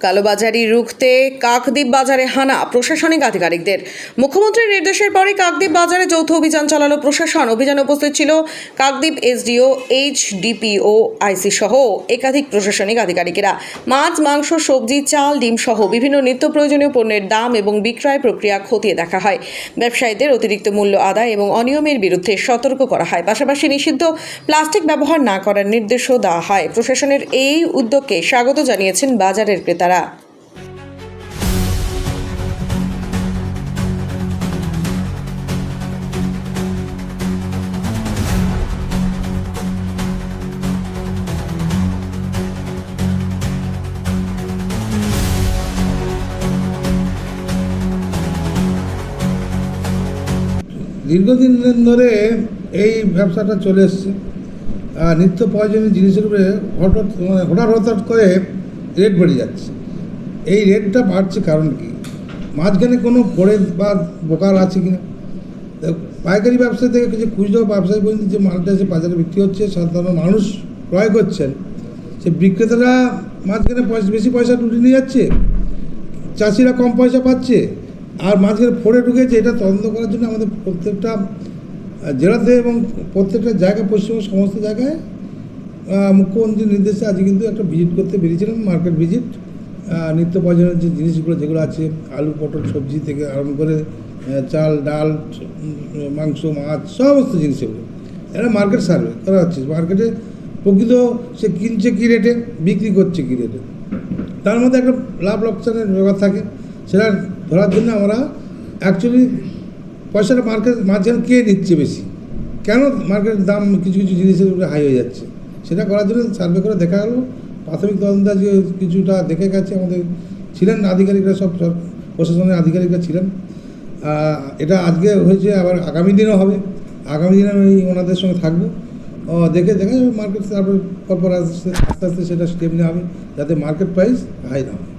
কালোবাজারি রুখতে কাকদ্বীপ বাজারে হানা প্রশাসনিক আধিকারিকদের। মুখ্যমন্ত্রীর নির্দেশের পরে কাকদ্বীপ বাজারে যৌথ অভিযান চালালো প্রশাসন। অভিযানে উপস্থিত ছিল কাকদ্বীপ এসডিও, এইচডিপিও, আইসি সহ একাধিক প্রশাসনিক আধিকারিকেরা। মাছ, মাংস, সবজি, চাল, ডিম সহ বিভিন্ন নিত্য প্রয়োজনীয় পণ্যের দাম এবং বিক্রয় প্রক্রিয়া খতিয়ে দেখা হয়। ব্যবসায়ীদের অতিরিক্ত মূল্য আদায় এবং অনিয়মের বিরুদ্ধে সতর্ক করা হয়। পাশাপাশি নিষিদ্ধ প্লাস্টিক ব্যবহার না করার নির্দেশও দেওয়া হয়। প্রশাসনের এই উদ্যোগকে স্বাগত জানিয়েছেন বাজারের ক্রেতারা। দীর্ঘদিন ধরে এই ব্যবসাটা চলে এসছে। নিত্য প্রয়োজনীয় জিনিসের উপরে হঠাৎ করে রেট বেড়ে যাচ্ছে। এই রেটটা বাড়ছে কারণ কি? মাঝখানে কোনো পড়ে বা বোকার আছে কিনা? পাইকারি ব্যবসা থেকে কিছু খুচরো ব্যবসায়ী পর্যন্ত যে মালটা এসে বাজারে বিক্রি হচ্ছে, সাধারণ মানুষ ক্রয় করছেন, সে বিক্রেতারা মাঝখানে বেশি পয়সা তুলে নিয়ে যাচ্ছে, চাষিরা কম পয়সা পাচ্ছে, আর মাঝখানে ফোড়ে ঢুকেছে। এটা তদন্ত করার জন্য আমাদের প্রত্যেকটা জেলাতে এবং প্রত্যেকটা জায়গায়, পশ্চিমবঙ্গের সমস্ত জায়গায় মুখ্যমন্ত্রীর নির্দেশে আজকে কিন্তু একটা ভিজিট করতে বেরিয়েছিলাম, মার্কেট ভিজিট। নিত্য প্রয়োজনীয় যে জিনিসগুলো যেগুলো আছে, আলু, পটল, সবজি থেকে আরম্ভ করে চাল, ডাল, মাংস, মাছ, সমস্ত জিনিস এগুলো এটা মার্কেট সার্ভে করা হচ্ছে। মার্কেটে প্রকৃত সে কিনছে কী রেটে, বিক্রি করছে কী রেটে, তার মধ্যে একটা লাভ লোকসানের ব্যাপার থাকে। সেটা ধরার জন্য আমরা অ্যাকচুয়ালি পয়সাটা মাঝখানে কে নিচ্ছে বেশি, কেন মার্কেটের দাম কিছু কিছু জিনিসের উপরে হাই হয়ে যাচ্ছে, সেটা করার জন্য সার্ভে করে দেখা গেলো। প্রাথমিক তদন্ত আজকে কিছুটা দেখে গেছে, আমাদের ছিলেন আধিকারিকরা, সব প্রশাসনের আধিকারিকরা ছিলেন। এটা আজকে হয়েছে, আবার আগামী দিনও হবে। আগামী দিনে আমি ওনাদের সঙ্গে থাকবো, দেখে মার্কেট তারপর পরপর আস্তে আস্তে সেটা স্টেপ নেওয়া হবে, যাতে মার্কেট প্রাইস হাই না হয়।